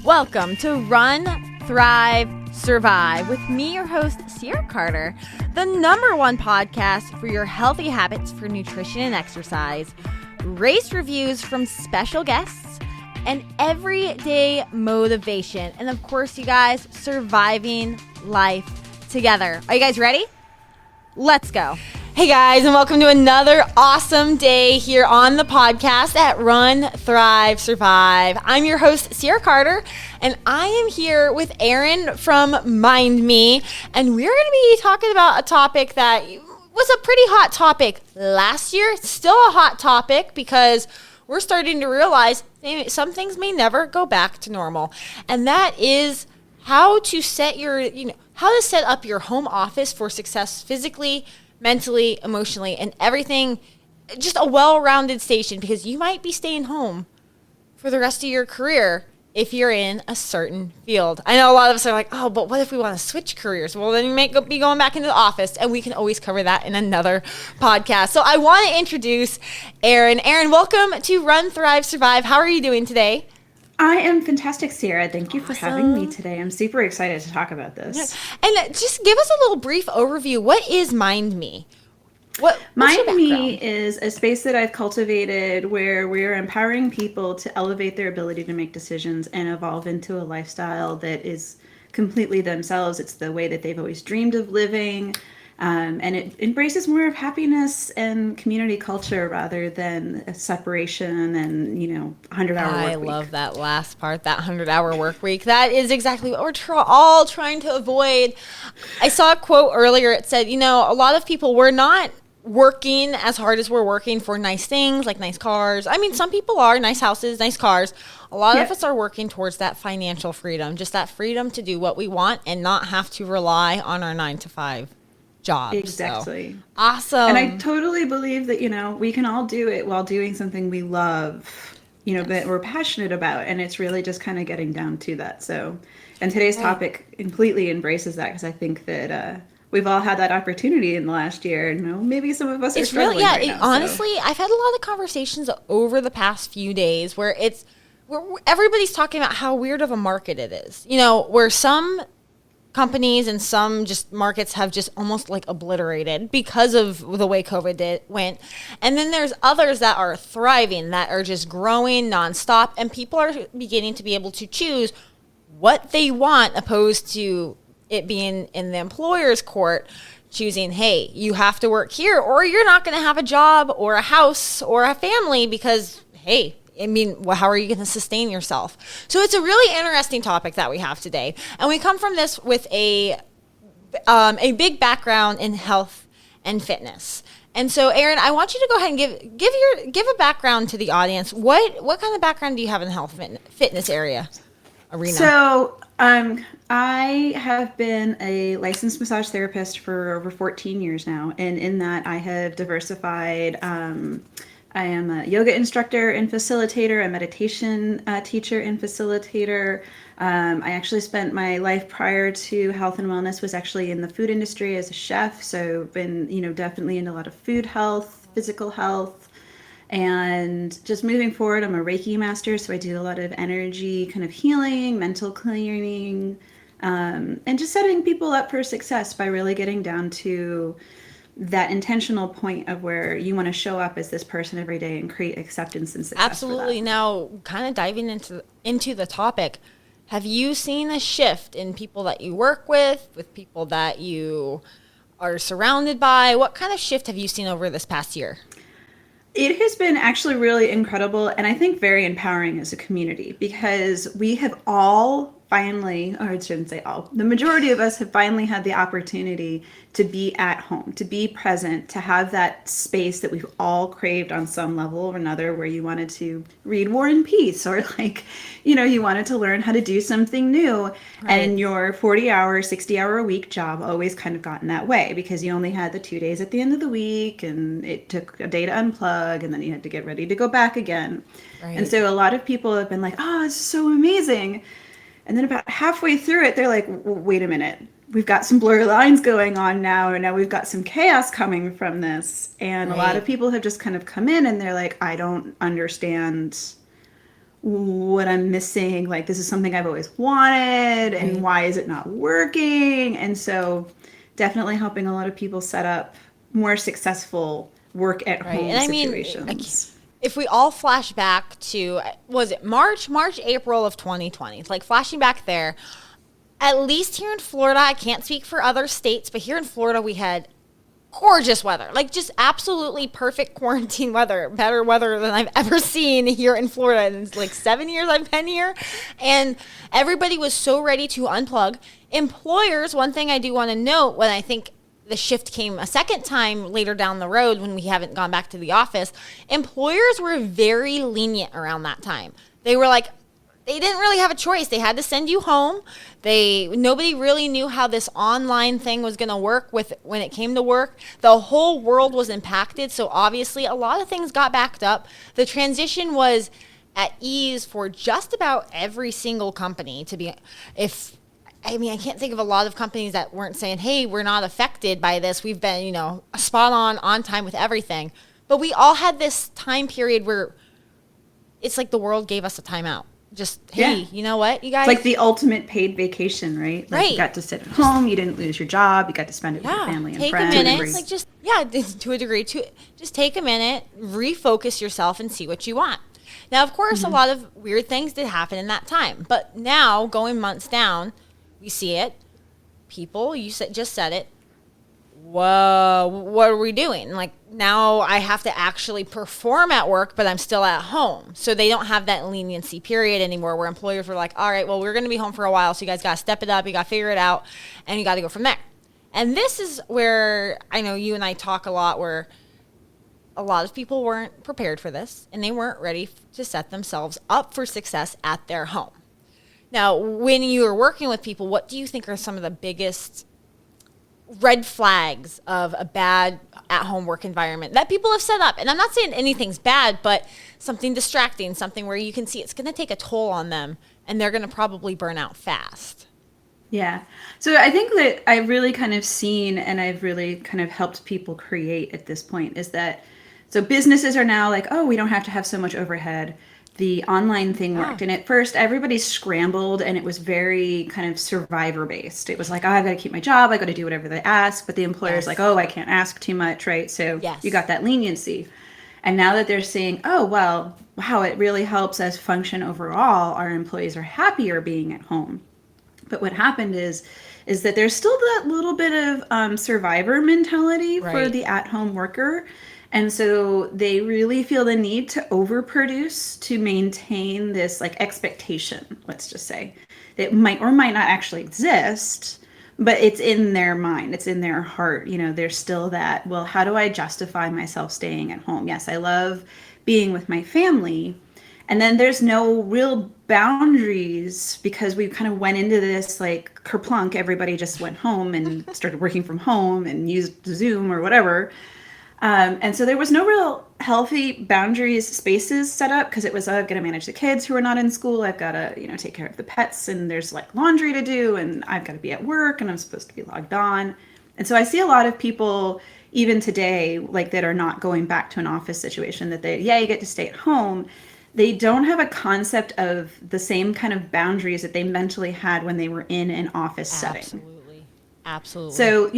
Welcome to Run, Thrive, Survive with me, your host, Sierra Carter, the #1 podcast for your healthy habits for nutrition and exercise, race reviews from special guests, and everyday motivation. And of course, you guys, surviving life together. Are you guys ready? Let's go. Hey guys, and welcome to another awesome day here on the podcast at Run, Thrive, Survive. I'm your host, Sierra Carter, and I am here with Erin from Mind Me, and we're going to be talking about a topic that was a pretty hot topic last year. It's still a hot topic because we're starting to realize some things may never go back to normal, and that is how to set up your home office for success physically, mentally, emotionally, and everything, just a well-rounded station, because you might be staying home for the rest of your career if you're in a certain field. I know a lot of us are like, oh, but what if we want to switch careers? Well, then you may be going back into the office, and we can always cover that in another podcast. So I want to introduce Erin. Erin, welcome to Run, Thrive, Survive. How are you doing today? I am fantastic, Sierra. Thank you for having me today. I'm super excited to talk about this. And just give us a little brief overview. What is Mind Me? Mind Me is a space that I've cultivated where we're empowering people to elevate their ability to make decisions and evolve into a lifestyle that is completely themselves. It's the way that they've always dreamed of living. And it embraces more of happiness and community culture rather than a separation and, 100-hour work week. I love that last part, that 100-hour work week. That is exactly what we're all trying to avoid. I saw a quote earlier. It said, a lot of people, we're not working as hard as we're working for nice things like nice cars. I mean, some people are, nice houses, nice cars. A lot of us are working towards that financial freedom, just that freedom to do what we want and not have to rely on our 9-to-5 job. Exactly. So, awesome. And I totally believe that, we can all do it while doing something we love, that we're passionate about. And it's really just kind of getting down to that. So, and today's topic completely embraces that, because I think that we've all had that opportunity in the last year. Maybe some of us are struggling right now. Honestly, I've had a lot of conversations over the past few days where everybody's talking about how weird of a market it is. Where some companies and some just markets have just almost like obliterated because of the way COVID went. And then there's others that are thriving, that are just growing nonstop. And people are beginning to be able to choose what they want, opposed to it being in the employer's court, choosing, hey, you have to work here or you're not going to have a job or a house or a family because, hey, how are you going to sustain yourself? So it's a really interesting topic that we have today. And we come from this with a big background in health and fitness. And so, Erin, I want you to go ahead and give a background to the audience. What kind of background do you have in the health fitness arena? So, I have been a licensed massage therapist for over 14 years now. And in that, I have diversified. I am a yoga instructor and facilitator, a meditation teacher and facilitator. I actually spent my life prior to health and wellness was actually in the food industry as a chef. So been, definitely into a lot of food health, physical health. And just moving forward, I'm a Reiki master. So I do a lot of energy kind of healing, mental clearing, and just setting people up for success by really getting down to that intentional point of where you want to show up as this person every day and create acceptance and success. Absolutely. Now, kind of diving into the topic, have you seen a shift in people that you work with people that you are surrounded by? What kind of shift have you seen over this past year? It has been actually really incredible, and I think very empowering as a community, because we have all finally, or I shouldn't say all, the majority of us have finally had the opportunity to be at home, to be present, to have that space that we've all craved on some level or another, where you wanted to read War and Peace, or you wanted to learn how to do something new. Right. And your 40-hour, 60-hour a week job always kind of got in that way, because you only had the 2 days at the end of the week, and it took a day to unplug, and then you had to get ready to go back again. Right. And so a lot of people have been like, oh, it's so amazing. And then about halfway through it, they're like, wait a minute, we've got some blurry lines going on now, and now we've got some chaos coming from this. And a lot of people have just kind of come in and they're like, I don't understand what I'm missing. Like, this is something I've always wanted, and why is it not working? And so definitely helping a lot of people set up more successful work at Right. home And I mean, situations. if we all flash back to, was it March, April of 2020? It's like flashing back there. At least here in Florida, I can't speak for other states, but here in Florida, we had gorgeous weather, like just absolutely perfect quarantine weather, better weather than I've ever seen here in Florida. And it's like 7 years I've been here, and everybody was so ready to unplug. Employers, one thing I do want to note, when I think the shift came a second time later down the road when we haven't gone back to the office, employers were very lenient around that time. They were like, they didn't really have a choice. They had to send you home. Nobody really knew how this online thing was going to work when it came to work. The whole world was impacted, so obviously a lot of things got backed up. The transition was at ease for just about every single company I can't think of a lot of companies that weren't saying, "Hey, we're not affected by this. We've been, spot on time with everything." But we all had this time period where it's like the world gave us a timeout. Just, hey, you know what, you guys? It's like the ultimate paid vacation, right? Like, you got to sit at home, you didn't lose your job, you got to spend it with your family and friends. Take a minute, to a degree, just take a minute, refocus yourself and see what you want. Now, of course, a lot of weird things did happen in that time. But now, going months down, we see it. People, just said it. Whoa, what are we doing? Like, now I have to actually perform at work, but I'm still at home. So they don't have that leniency period anymore where employers were like, all right, well, we're going to be home for a while, so you guys got to step it up, you got to figure it out, and you got to go from there. And this is where I know you and I talk a lot, where a lot of people weren't prepared for this, and they weren't ready to set themselves up for success at their home. Now, when you are working with people, what do you think are some of the biggest red flags of a bad at-home work environment that people have set up? And I'm not saying anything's bad, but something distracting, something where you can see it's going to take a toll on them, and they're going to probably burn out fast. Yeah. So I think that I've really kind of seen, and I've really kind of helped people create at this point, is that, so businesses are now like, oh, we don't have to have so much overhead. The online thing worked. And at first, everybody scrambled, and it was very kind of survivor based. It was like, oh, I've got to keep my job. I got to do whatever they ask. But the employer's like, oh, I can't ask too much, right? So you got that leniency. And now that they're saying, oh, well, wow, it really helps us function overall. Our employees are happier being at home. But what happened is that there's still that little bit of survivor mentality for the at-home worker. And so they really feel the need to overproduce to maintain this like expectation, let's just say, that might or might not actually exist, but it's in their mind, it's in their heart. There's still that, well, how do I justify myself staying at home? Yes, I love being with my family. And then there's no real boundaries because we kind of went into this like kerplunk. Everybody just went home and started working from home and used Zoom or whatever. And so there was no real healthy boundaries, spaces set up, because it was, I've got to manage the kids who are not in school. I've got to, take care of the pets, and there's like laundry to do, and I've got to be at work, and I'm supposed to be logged on. And so I see a lot of people even today, like, that are not going back to an office situation, that you get to stay at home. They don't have a concept of the same kind of boundaries that they mentally had when they were in an office setting. Absolutely. So,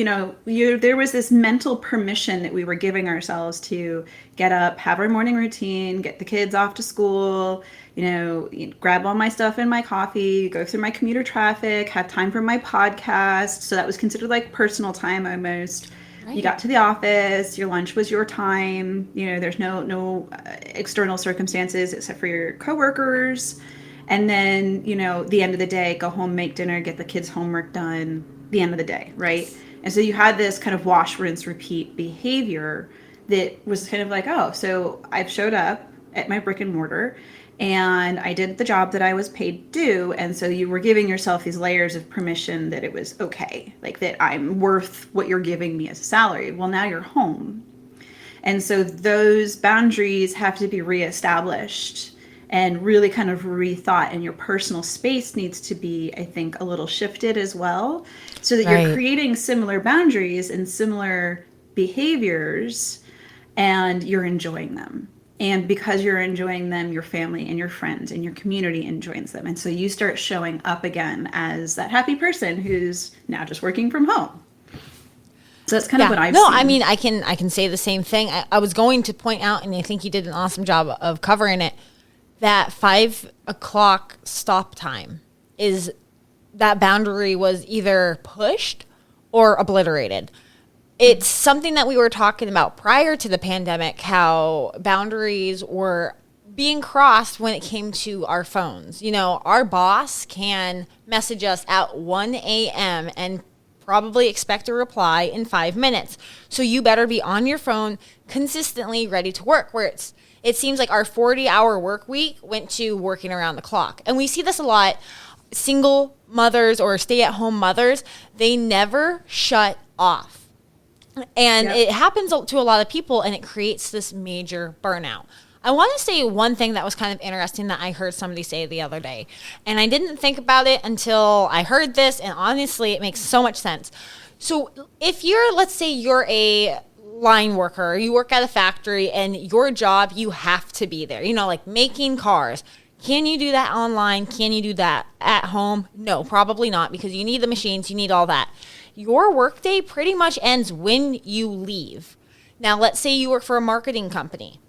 there was this mental permission that we were giving ourselves to get up, have our morning routine, get the kids off to school, grab all my stuff and my coffee, go through my commuter traffic, have time for my podcast. So that was considered like personal time almost. Right. You got to the office, your lunch was your time. There's no external circumstances except for your coworkers. And then, the end of the day, go home, make dinner, get the kids' homework done. The end of the day, right? And so you had this kind of wash, rinse, repeat behavior that was kind of like, oh, so I've showed up at my brick and mortar and I did the job that I was paid to do. And so you were giving yourself these layers of permission that it was okay, like that I'm worth what you're giving me as a salary. Well, now you're home. And so those boundaries have to be reestablished and really kind of rethought, and your personal space needs to be, I think, a little shifted as well, so that you're creating similar boundaries and similar behaviors, and you're enjoying them. And because you're enjoying them, your family and your friends and your community enjoys them. And so you start showing up again as that happy person who's now just working from home. So that's kind of Yeah. what I've No, I seen. mean, I can say the same thing. I was going to point out, and I think you did an awesome job of covering it, that 5 o'clock stop time is that boundary was either pushed or obliterated. It's something that we were talking about prior to the pandemic, how boundaries were being crossed when it came to our phones. You know, our boss can message us at 1 a.m. and probably expect a reply in 5 minutes. So you better be on your phone consistently ready to work, where it seems like our 40-hour work week went to working around the clock. And we see this a lot. Single mothers or stay-at-home mothers, they never shut off. And Yep. it happens to a lot of people, and it creates this major burnout. I want to say one thing that was kind of interesting that I heard somebody say the other day. And I didn't think about it until I heard this, and honestly, it makes so much sense. So if let's say you're a line worker, you work at a factory, and your job, you have to be there, like making cars. Can you do that online? Can you do that at home? No, probably not, because you need the machines, you need all that. Your workday pretty much ends when you leave. Now, let's say you work for a marketing company.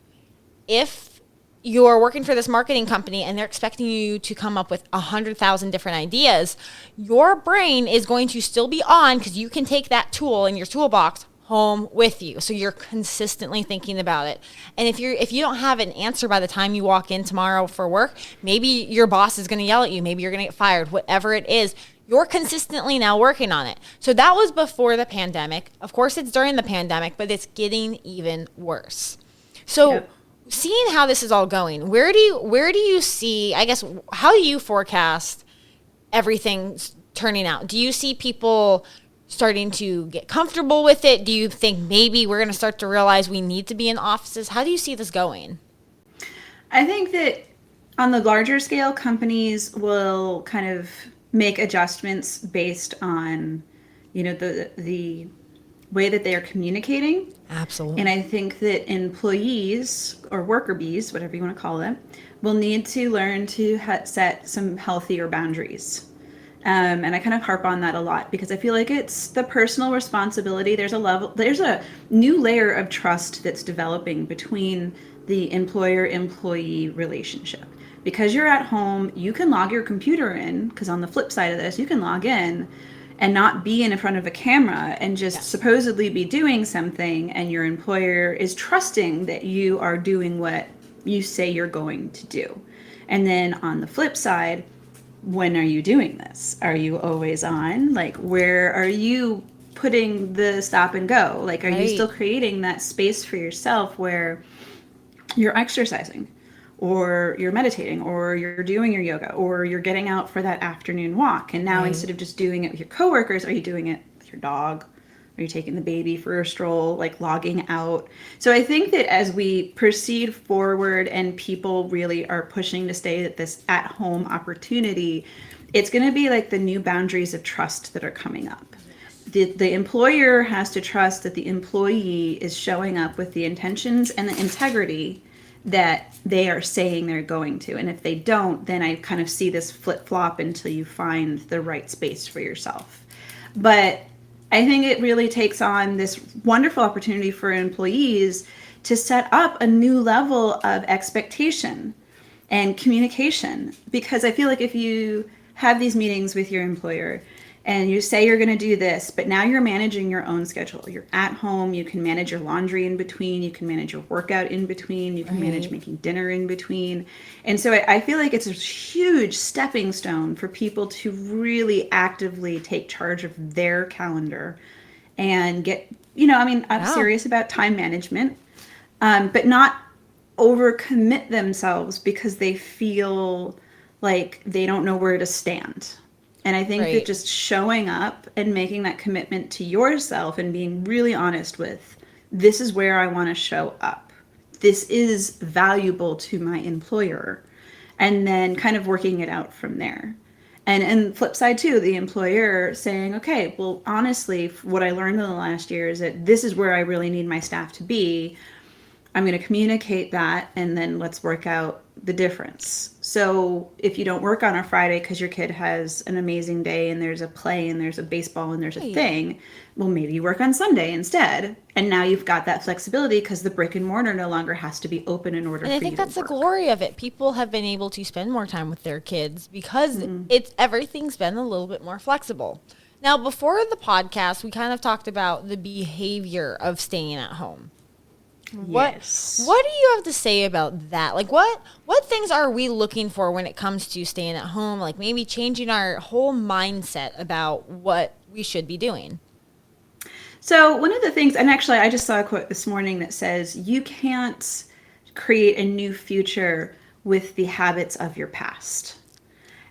If you're working for this marketing company and they're expecting you to come up with 100,000 different ideas, your brain is going to still be on, because you can take that tool in your toolbox home with you. So you're consistently thinking about it. And if you don't have an answer by the time you walk in tomorrow for work, maybe your boss is going to yell at you, maybe you're going to get fired, whatever it is, you're consistently now working on it. So that was before the pandemic. Of course, it's during the pandemic, but it's getting even worse. So Yep. seeing how this is all going, where do you see, I guess, how do you forecast everything turning out? Do you see people starting to get comfortable with it? Do you think maybe we're going to start to realize we need to be in offices? How do you see this going? I think that on the larger scale, companies will kind of make adjustments based on, the way that they are communicating. Absolutely. And I think that employees or worker bees, whatever you want to call them, will need to learn to set some healthier boundaries. And I kind of harp on that a lot because I feel like it's the personal responsibility. There's a new layer of trust that's developing between the employer-employee relationship. Because you're at home, you can log your computer in, because on the flip side of this, you can log in and not be in front of a camera and just supposedly be doing something, and your employer is trusting that you are doing what you say you're going to do. And then on the flip side, when are you doing this? Are you always on? Like, where are you putting the stop and go? Like, are you still creating that space for yourself where you're exercising, or you're meditating, or you're doing your yoga, or you're getting out for that afternoon walk? And now instead of just doing it with your coworkers, are you doing it with your dog? Are you taking the baby for a stroll, like logging out? So I think that as we proceed forward and people really are pushing to stay at this at-home opportunity, it's going to be like the new boundaries of trust that are coming up. The employer has to trust that the employee is showing up with the intentions and the integrity that they are saying they're going to. And if they don't, then I kind of see this flip-flop until you find the right space for yourself. But I think it really takes on this wonderful opportunity for employees to set up a new level of expectation and communication. Because I feel like if you have these meetings with your employer and you say you're going to do this, but now you're managing your own schedule. You're at home, you can manage your laundry in between, you can manage your workout in between, you can manage making dinner in between. And so I feel like it's a huge stepping stone for people to really actively take charge of their calendar and get, I'm serious about time management, but not overcommit themselves because they feel like they don't know where to stand. And I think that just showing up and making that commitment to yourself and being really honest with, this is where I want to show up. This is valuable to my employer. And then kind of working it out from there. And flip side too, the employer saying, okay, well, honestly, what I learned in the last year is that this is where I really need my staff to be. I'm going to communicate that, and then let's work out the difference. So if you don't work on a Friday because your kid has an amazing day and there's a play and there's a baseball and there's a thing, well, maybe you work on Sunday instead. And now you've got that flexibility because the brick and mortar no longer has to be open in order for you to work. And I think that's the glory of it. People have been able to spend more time with their kids because everything's been a little bit more flexible. Now, before the podcast, we kind of talked about the behavior of staying at home. Yes. What do you have to say about that? Like, what things are we looking for when it comes to staying at home? Like, maybe changing our whole mindset about what we should be doing. So one of the things, and actually I just saw a quote this morning that says, you can't create a new future with the habits of your past.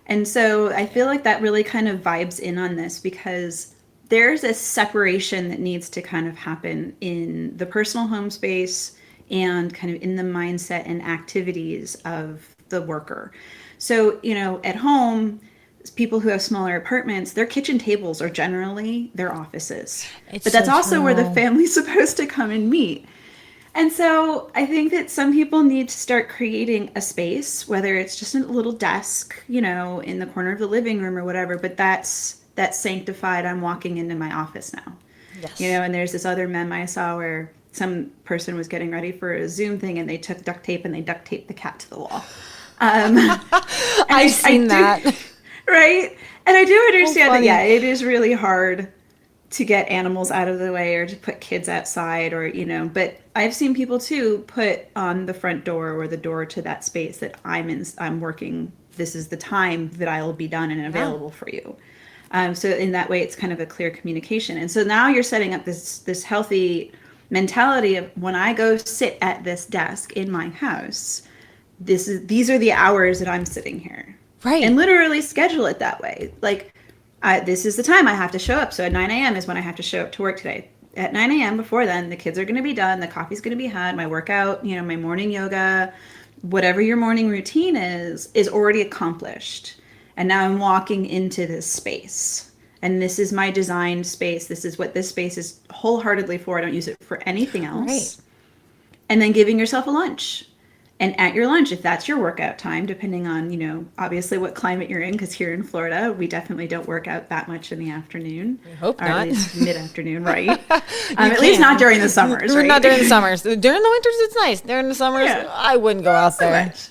And so I feel like that really kind of vibes in on this, because there's a separation that needs to kind of happen in the personal home space and kind of in the mindset and activities of the worker. So, at home, people who have smaller apartments, their kitchen tables are generally their offices. But that's also where the family's supposed to come and meet. And so I think that some people need to start creating a space, whether it's just a little desk, in the corner of the living room or whatever, but that's sanctified. I'm walking into my office now. Yes. And there's this other meme I saw where some person was getting ready for a Zoom thing and they took duct tape and they duct taped the cat to the wall. I've seen that. Right? And I do understand that, it is really hard to get animals out of the way or to put kids outside or, but I've seen people too put on the front door or the door to that space that I'm working. This is the time that I will be done and available for you. So in that way, it's kind of a clear communication. And so now you're setting up this healthy mentality of, when I go sit at this desk in my house, these are the hours that I'm sitting here. Right. And literally schedule it that way. Like, this is the time I have to show up. So at 9 a.m. is when I have to show up to work today. At 9 a.m. before then, the kids are going to be done. The coffee's going to be had. My workout, my morning yoga, whatever your morning routine is already accomplished. And now I'm walking into this space. And this is my designed space. This is what this space is wholeheartedly for. I don't use it for anything else. Right. And then giving yourself a lunch. And at your lunch, if that's your workout time, depending on, obviously what climate you're in, because here in Florida, we definitely don't work out that much in the afternoon. I hope or not. at least mid-afternoon, right? At least not during the summers, right? Not during the summers. During the winters, it's nice. During the summers, I wouldn't go out there. Much.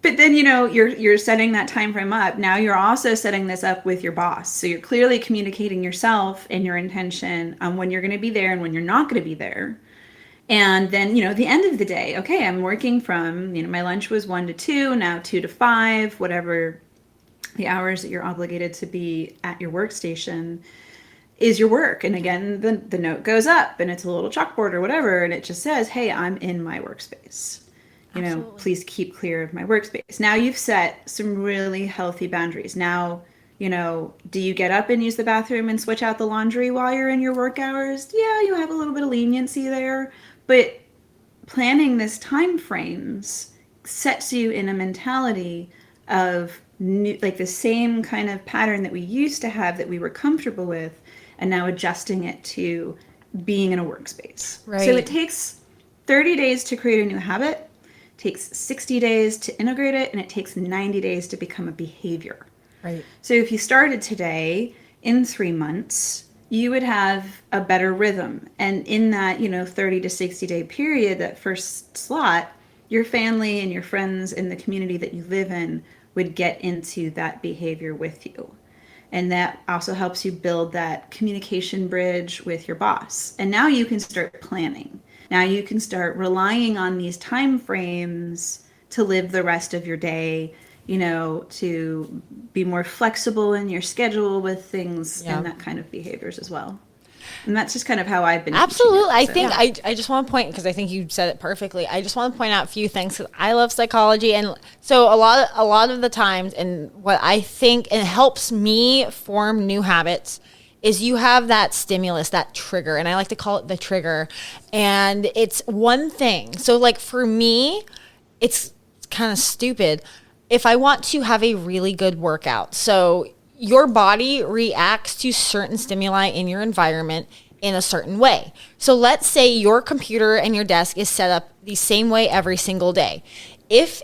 But then, you're setting that time frame up. Now you're also setting this up with your boss. So you're clearly communicating yourself and your intention on when you're going to be there and when you're not going to be there. And then, at the end of the day, okay, I'm working from, my lunch was 1 to 2, now 2 to 5, whatever the hours that you're obligated to be at your workstation is your work. And again, the note goes up and it's a little chalkboard or whatever. And it just says, hey, I'm in my workspace. Please keep clear of my workspace. Now you've set some really healthy boundaries. Now, do you get up and use the bathroom and switch out the laundry while you're in your work hours? Yeah, you have a little bit of leniency there. But planning this time frames sets you in a mentality of like the same kind of pattern that we used to have that we were comfortable with, and now adjusting it to being in a workspace. Right. So it takes 30 days to create a new habit, it takes 60 days to integrate it, and it takes 90 days to become a behavior. Right. So if you started today, in 3 months, you would have a better rhythm. And in that, 30 to 60 day period, that first slot, your family and your friends in the community that you live in would get into that behavior with you. And that also helps you build that communication bridge with your boss. And now you can start planning. Now you can start relying on these time frames to live the rest of your day, to be more flexible in your schedule with things and that kind of behaviors as well. And that's just kind of how I've been. Absolutely. I think I just want to point, because I think you said it perfectly. I just want to point out a few things, because I love psychology. And so a lot of the times, and what I think and helps me form new habits is you have that stimulus, that trigger. And I like to call it the trigger. And it's one thing. So like for me, it's kind of stupid. If I want to have a really good workout, so your body reacts to certain stimuli in your environment, in a certain way. So let's say your computer and your desk is set up the same way every single day. If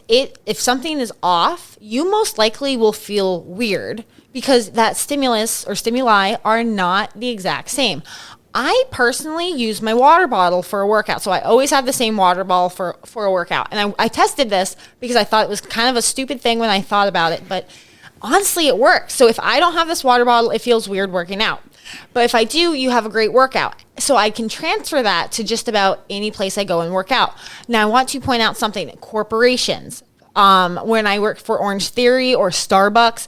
something is off, you most likely will feel weird because that stimulus or stimuli are not the exact same. I personally use my water bottle for a workout. So I always have the same water bottle for a workout. And I tested this because I thought it was kind of a stupid thing when I thought about it. But honestly, it works. So if I don't have this water bottle, it feels weird working out. But if I do, you have a great workout. So I can transfer that to just about any place I go and work out. Now, I want to point out something. Corporations, when I worked for Orange Theory or Starbucks,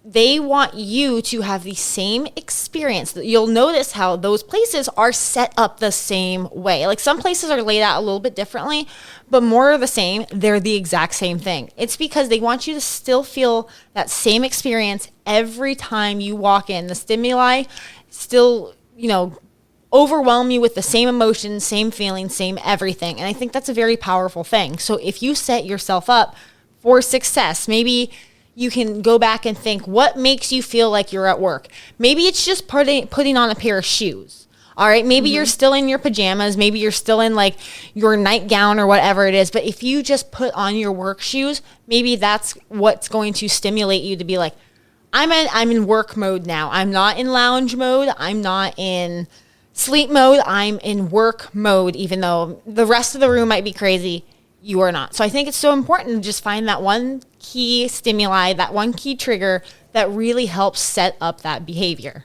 they want you to have the same experience. You'll notice how those places are set up the same way. Like some places are laid out a little bit differently, but more of the same. They're the exact same thing. It's because they want you to still feel that same experience every time you walk in. The stimuli still, overwhelm you with the same emotions, same feelings, same everything. And I think that's a very powerful thing. So if you set yourself up for success, maybe you can go back and think, what makes you feel like you're at work? Maybe it's just putting on a pair of shoes. All right. Maybe you're still in your pajamas. Maybe you're still in like your nightgown or whatever it is. But if you just put on your work shoes, maybe that's what's going to stimulate you to be like, I'm in work mode now. I'm not in lounge mode. I'm not in sleep mode. I'm in work mode, even though the rest of the room might be crazy. You are not. So I think it's so important to just find that one key stimuli, that one key trigger that really helps set up that behavior.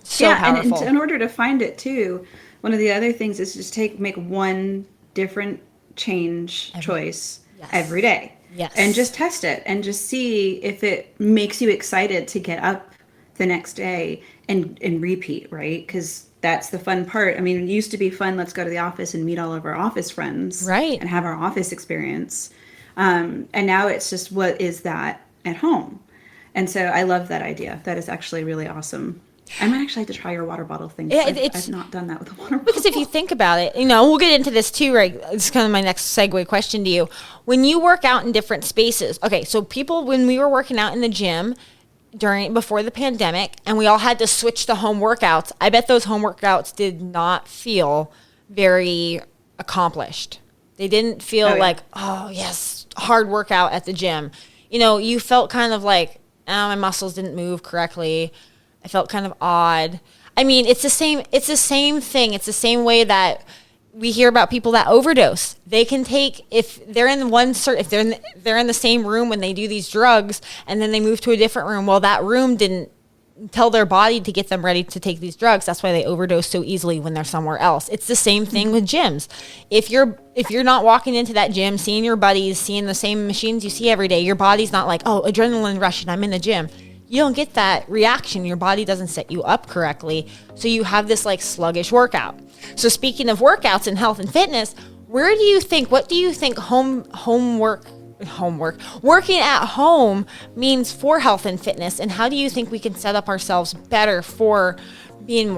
So powerful. And in order to find it too, one of the other things is just make one different choice every day. Yes. And just test it and just see if it makes you excited to get up the next day and repeat, right? Because that's the fun part. I mean, it used to be fun. Let's go to the office and meet all of our office friends, right? And have our office experience. And now it's just, what is that at home? And so I love that idea. That is actually really awesome. I might actually have to try your water bottle thing. Yeah, I've not done that with a water bottle. Because if you think about it, we'll get into this too, right? It's kind of my next segue question to you. When you work out in different spaces, okay, so when we were working out in the gym, before the pandemic, and we all had to switch to home workouts, I bet those home workouts did not feel very accomplished. They didn't feel like, oh yes, hard workout at the gym. You felt kind of like, my muscles didn't move correctly. I felt kind of odd. I mean, it's the same thing. It's the same way that we hear about people that overdose. They can take, if they're in they're in the same room when they do these drugs and then they move to a different room. Well, that room didn't tell their body to get them ready to take these drugs. That's why they overdose so easily when they're somewhere else. It's the same thing with gyms. If you're not walking into that gym, seeing your buddies, seeing the same machines you see every day, your body's not like, oh, adrenaline rush and I'm in the gym. You don't get that reaction. Your body doesn't set you up correctly. So you have this like sluggish workout. So speaking of workouts and health and fitness, what do you think working at home means for health and fitness? And how do you think we can set up ourselves better for being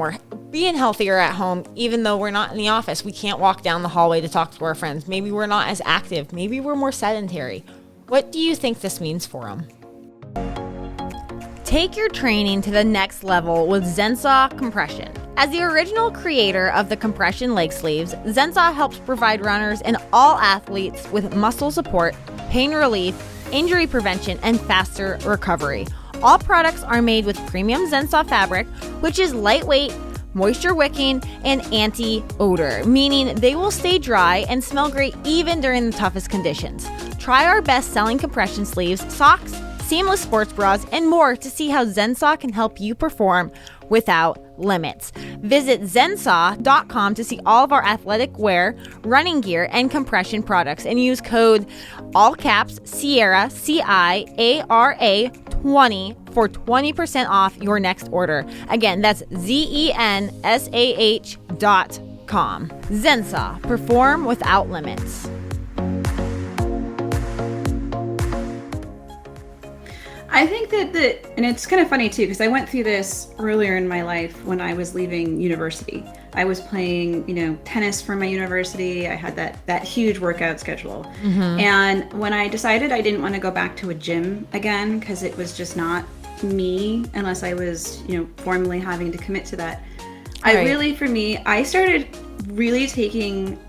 healthier at home, even though we're not in the office? We can't walk down the hallway to talk to our friends. Maybe we're not as active. Maybe we're more sedentary. What do you think this means for them? Take your training to the next level with Zensaw Compression. As the original creator of the compression leg sleeves, Zensaw helps provide runners and all athletes with muscle support, pain relief, injury prevention, and faster recovery. All products are made with premium Zensaw fabric, which is lightweight, moisture wicking, and anti-odor, meaning they will stay dry and smell great even during the toughest conditions. Try our best-selling compression sleeves, socks, seamless sports bras, and more to see how Zensaw can help you perform without limits. Visit zensaw.com to see all of our athletic wear, running gear, and compression products, and use code all caps Sierra CIARA 20 for 20% off your next order. Again, that's ZENSAH.com. Zensaw, perform without limits. I think that and it's kind of funny too, because I went through this earlier in my life when I was leaving university. I was playing, tennis for my university. I had that huge workout schedule. Mm-hmm. And when I decided I didn't want to go back to a gym again, because it was just not me unless I was, formally having to commit to that. For me, I started really taking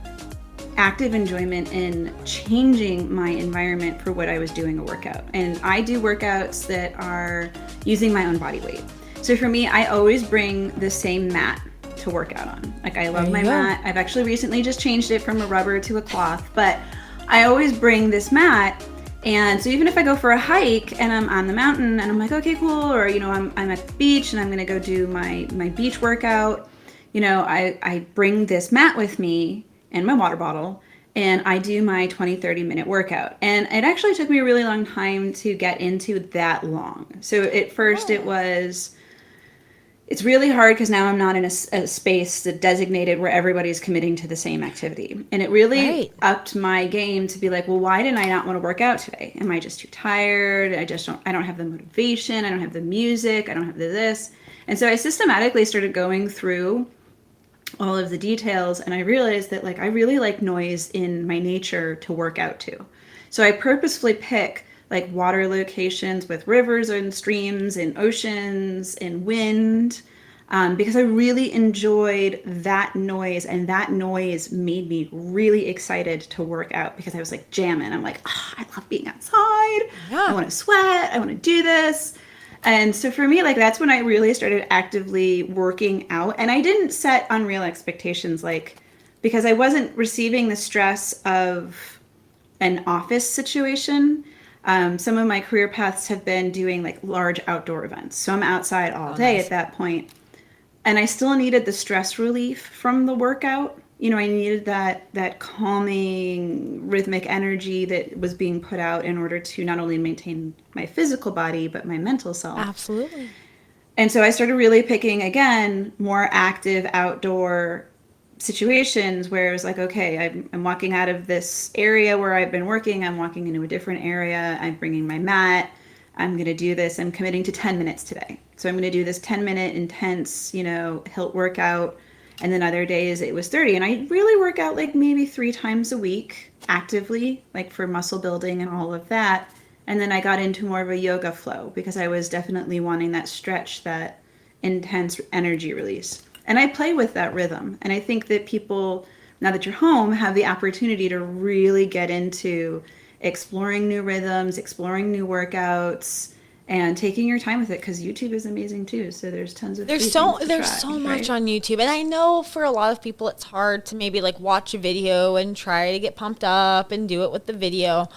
active enjoyment in changing my environment for what I was doing a workout. And I do workouts that are using my own body weight. So for me, I always bring the same mat to work out on. Like, I love my mat. I've actually recently just changed it from a rubber to a cloth, but I always bring this mat. And so even if I go for a hike and I'm on the mountain and I'm like, okay, cool, or, you know, I'm at the beach and I'm going to go do my beach workout, you know, I bring this mat with me and my water bottle, and I do my 20-30 minute workout. And it actually took me a really long time to get into that long. So at first it's really hard because now I'm not in a space that's designated where everybody's committing to the same activity. And it really upped my game to be like, well, why didn't I not want to work out today? Am I just too tired? I don't have the motivation. I don't have the music. I don't have the this. And so I systematically started going through all of the details, and I realized that, like, I really like noise in my nature to work out to. So I purposefully pick like water locations with rivers and streams and oceans and wind, because I really enjoyed that noise, and that noise made me really excited to work out because I was like jamming. I'm like, I love being outside. I want to sweat. I want to do this. And so for me, like, that's when I really started actively working out. And I didn't set unreal expectations, like, because I wasn't receiving the stress of an office situation. Some of my career paths have been doing like large outdoor events. So I'm outside all day at that point. And I still needed the stress relief from the workout. You know, I needed that calming rhythmic energy that was being put out in order to not only maintain my physical body, but my mental self. Absolutely. And so I started really picking, again, more active outdoor situations where it was like, okay, I'm walking out of this area where I've been working. I'm walking into a different area. I'm bringing my mat. I'm going to do this. I'm committing to 10 minutes today. So I'm going to do this 10-minute intense, you know, HIIT workout. And then other days it was 30. And I really work out like maybe 3 times a week actively, like for muscle building and all of that. And then I got into more of a yoga flow because I was definitely wanting that stretch, that intense energy release. And I play with that rhythm. And I think that people, now that you're home, have the opportunity to really get into exploring new rhythms, exploring new workouts, and taking your time with it, because YouTube is amazing too. So there's tons of there's so much on YouTube, and I know for a lot of people it's hard to maybe like watch a video and try to get pumped up and do it with the video.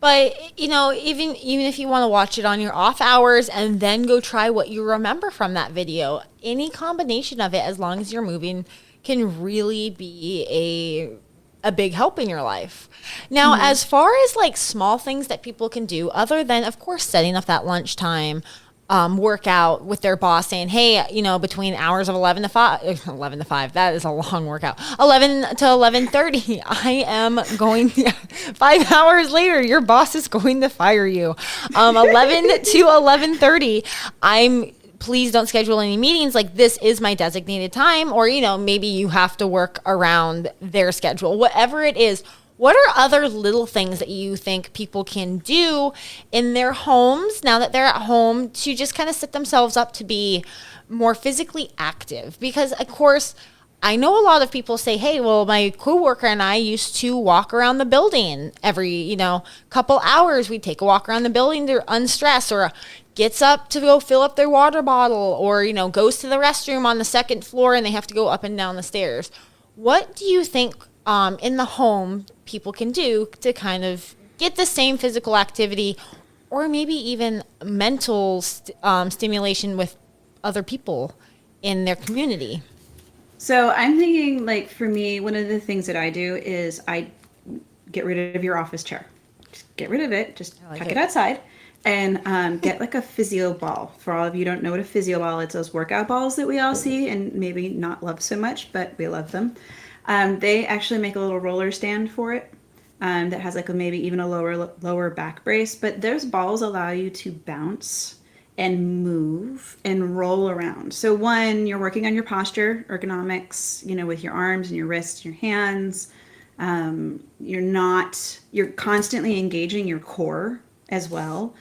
But you know, even if you want to watch it on your off hours and then go try what you remember from that video, any combination of it, as long as you're moving, can really be a big help in your life. Now, as far as like small things that people can do, other than, of course, setting up that lunchtime workout with their boss, saying, hey, you know, between hours of 11 to 5, that is a long workout, 11 to 11:30, I am going, 5 hours later, your boss is going to fire you. 11 to 11:30, please don't schedule any meetings. Like, this is my designated time. Or, you know, maybe you have to work around their schedule, whatever it is. What are other little things that you think people can do in their homes now that they're at home to just kind of set themselves up to be more physically active? Because, of course, I know a lot of people say, hey, well, my coworker and I used to walk around the building every, you know, couple hours. We'd take a walk around the building to unstress, or gets up to go fill up their water bottle, or, you know, goes to the restroom on the second floor and they have to go up and down the stairs. What do you think in the home people can do to kind of get the same physical activity, or maybe even mental stimulation with other people in their community? So I'm thinking, like, for me, one of the things that I do is I get rid of your office chair. Just get rid of it. Just tuck it outside. And get like a physio ball. For all of you who don't know what a physio ball is, it's those workout balls that we all see and maybe not love so much, but we love them. They actually make a little roller stand for it that has like maybe even a lower back brace. But those balls allow you to bounce and move and roll around. So one, you're working on your posture, ergonomics, you know, with your arms and your wrists, your hands. You're constantly engaging your core as well.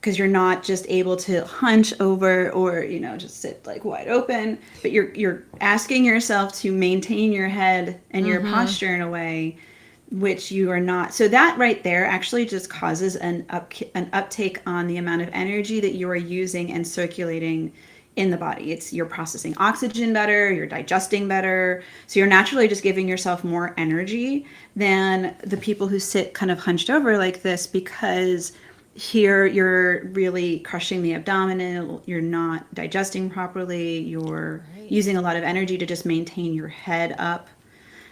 because you're not just able to hunch over or, just sit like wide open, but you're asking yourself to maintain your head and your posture in a way which you are not. So that right there actually just causes an uptake on the amount of energy that you are using and circulating in the body. You're processing oxygen better, you're digesting better. So you're naturally just giving yourself more energy than the people who sit kind of hunched over like this, because here you're really crushing the abdomen, you're not digesting properly, you're using a lot of energy to just maintain your head up.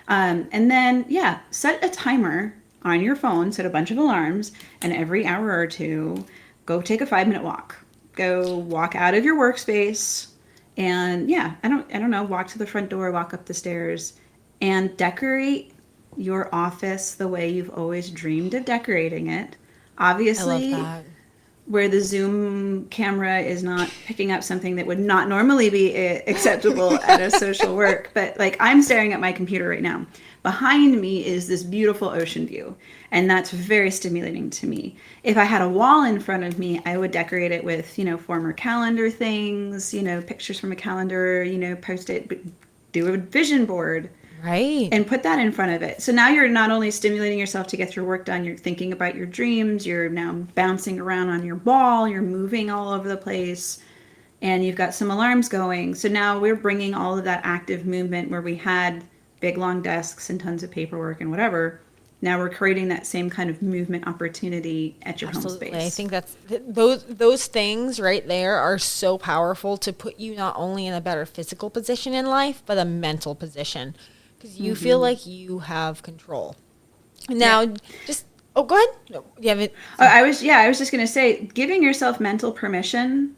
And then, set a timer on your phone, set a bunch of alarms, and every hour or two, go take a 5-minute walk. Go walk out of your workspace, and I don't know, walk to the front door, walk up the stairs, and decorate your office the way you've always dreamed of decorating it. Obviously, where the Zoom camera is not picking up something that would not normally be acceptable at a social work. But like, I'm staring at my computer right now. Behind me is this beautiful ocean view, and that's very stimulating to me. If I had a wall in front of me, I would decorate it with, former calendar things, pictures from a calendar, post it, do a vision board. Right. And put that in front of it. So now you're not only stimulating yourself to get your work done, you're thinking about your dreams, you're now bouncing around on your ball, you're moving all over the place, and you've got some alarms going. So now we're bringing all of that active movement where we had big long desks and tons of paperwork and whatever. Now we're creating that same kind of movement opportunity at your home space. I think that's those things right there are so powerful to put you not only in a better physical position in life, but a mental position. Because you feel like you have control. Now, go ahead. No, you haven't. I was just going to say, giving yourself mental permission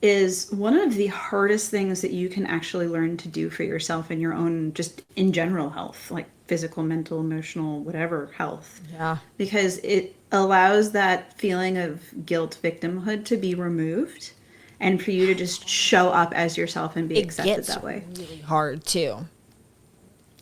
is one of the hardest things that you can actually learn to do for yourself in your own, just in general health, like physical, mental, emotional, whatever health. Yeah. Because it allows that feeling of guilt, victimhood to be removed, and for you to just show up as yourself and be accepted that way. It's really hard too.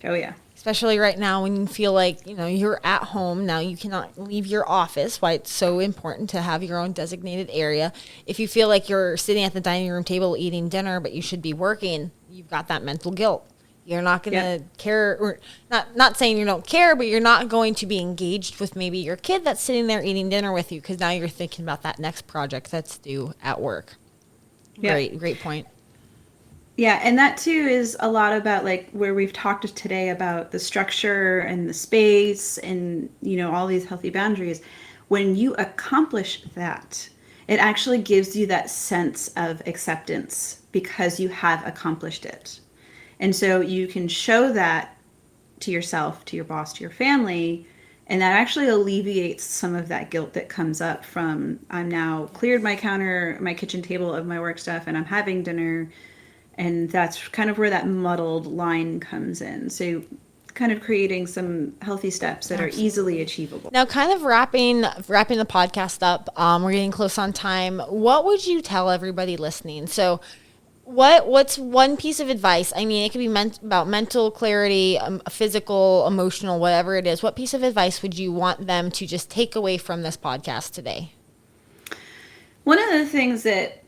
Oh, yeah. Especially right now when you feel like, you're at home. Now you cannot leave your office, why it's so important to have your own designated area. If you feel like you're sitting at the dining room table eating dinner, but you should be working, you've got that mental guilt. You're not going to care, or not saying you don't care, but you're not going to be engaged with maybe your kid that's sitting there eating dinner with you, because now you're thinking about that next project that's due at work. Yep. Great point. Yeah, and that too is a lot about like where we've talked today about the structure and the space and, all these healthy boundaries. When you accomplish that, it actually gives you that sense of acceptance because you have accomplished it. And so you can show that to yourself, to your boss, to your family, and that actually alleviates some of that guilt that comes up from, I'm now cleared my counter, my kitchen table of my work stuff, and I'm having dinner. And that's kind of where that muddled line comes in. So kind of creating some healthy steps that are easily achievable. Now, kind of wrapping the podcast up, we're getting close on time. What would you tell everybody listening? So what's one piece of advice? I mean, it could be about mental clarity, physical, emotional, whatever it is. What piece of advice would you want them to just take away from this podcast today? One of the things that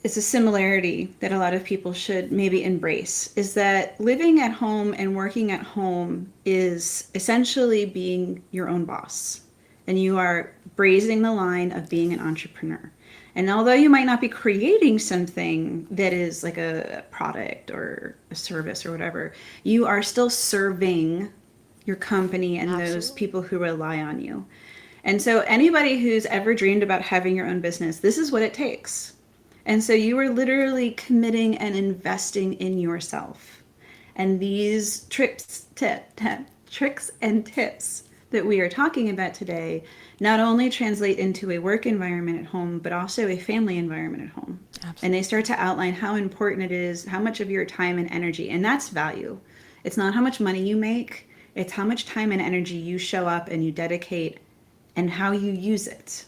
is a similarity that a lot of people should maybe embrace is that living at home and working at home is essentially being your own boss. And you are brazing the line of being an entrepreneur. And although you might not be creating something that is like a product or a service or whatever, you are still serving your company and those people who rely on you. And so anybody who's ever dreamed about having your own business, this is what it takes. And so you are literally committing and investing in yourself. And these tricks and tips that we are talking about today not only translate into a work environment at home, but also a family environment at home. Absolutely. And they start to outline how important it is, how much of your time and energy, and that's value. It's not how much money you make, it's how much time and energy you show up and you dedicate and how you use it.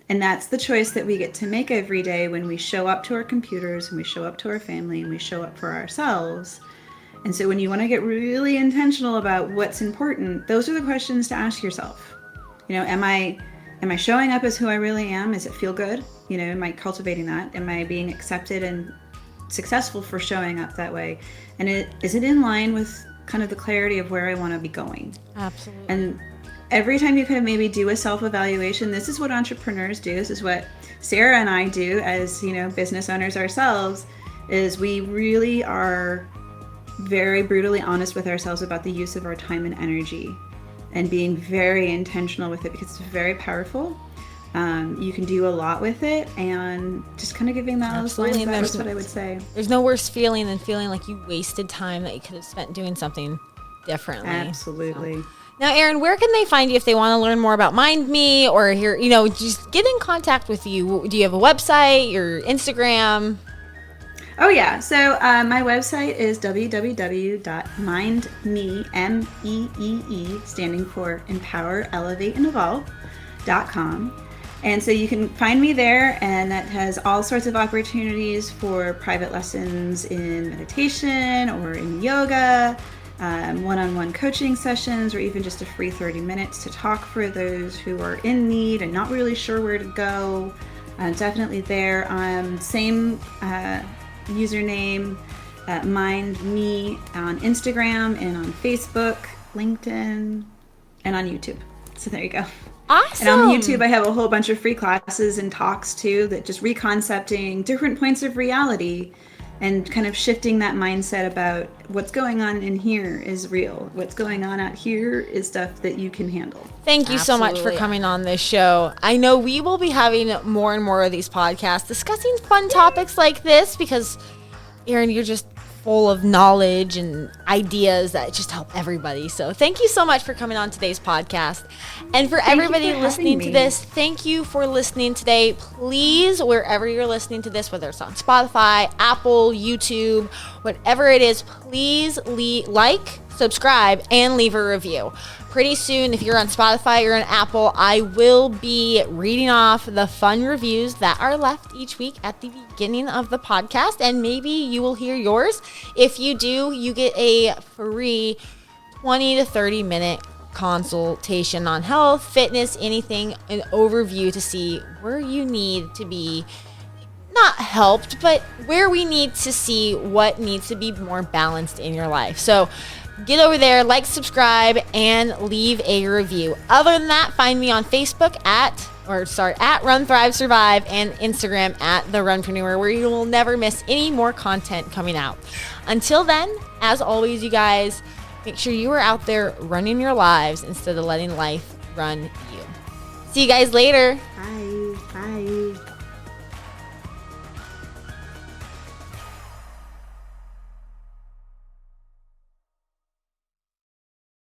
And that's the choice that we get to make every day when we show up to our computers and we show up to our family and we show up for ourselves. And so when you want to get really intentional about what's important, those are the questions to ask yourself. Am I am I showing up as who I really am? Does it feel good? You know, am I cultivating that? Am I being accepted and successful for showing up that way? And is it in line with kind of the clarity of where I want to be going? Absolutely. And every time you kind of maybe do a self-evaluation, this is what entrepreneurs do. This is what Sarah and I do as, you know, business owners ourselves, is we really are very brutally honest with ourselves about the use of our time and energy, and being very intentional with it, because it's very powerful. You can do a lot with it, and just kind of giving that those lines back, that's what I would say. There's no worse feeling than feeling like you wasted time that you could have spent doing something differently. Absolutely. So. Now, Erin, where can they find you if they want to learn more about Mind Me, or hear, you know, just get in contact with you? Do you have a website, your Instagram? Oh yeah, so my website is www.mindme, M-E-E-E, standing for Empower, Elevate, and Evolve.com. And so you can find me there, and that has all sorts of opportunities for private lessons in meditation or in yoga, one-on-one coaching sessions, or even just a free 30 minutes to talk for those who are in need and not really sure where to go. Definitely there. Same username, Mind Me, on Instagram and on Facebook, LinkedIn, and on YouTube. So there you go. Awesome. And on YouTube, I have a whole bunch of free classes and talks too, that just reconcepting different points of reality and kind of shifting that mindset about what's going on in here is real. What's going on out here is stuff that you can handle. Thank you so much for coming on this show. I know we will be having more and more of these podcasts discussing fun topics like this, because, Erin, you're just full of knowledge and ideas that just help everybody. So thank you so much for coming on today's podcast. And for everybody listening to this, thank you for listening today. Please, wherever you're listening to this, whether it's on Spotify, Apple, YouTube, whatever it is, please like, subscribe, and leave a review. Pretty soon, if you're on Spotify or on Apple, I will be reading off the fun reviews that are left each week at the beginning of the podcast, and maybe you will hear yours. If you do, you get a free 20 to 30 minute consultation on health, fitness, anything, an overview to see where you need to be not helped, but where we need to see what needs to be more balanced in your life. So get over there, like, subscribe, and leave a review. Other than that, find me on Facebook at Run Thrive Survive, and Instagram at The Runpreneur, where you will never miss any more content coming out. Until then, as always, you guys, make sure you are out there running your lives instead of letting life run you. See you guys later. Bye.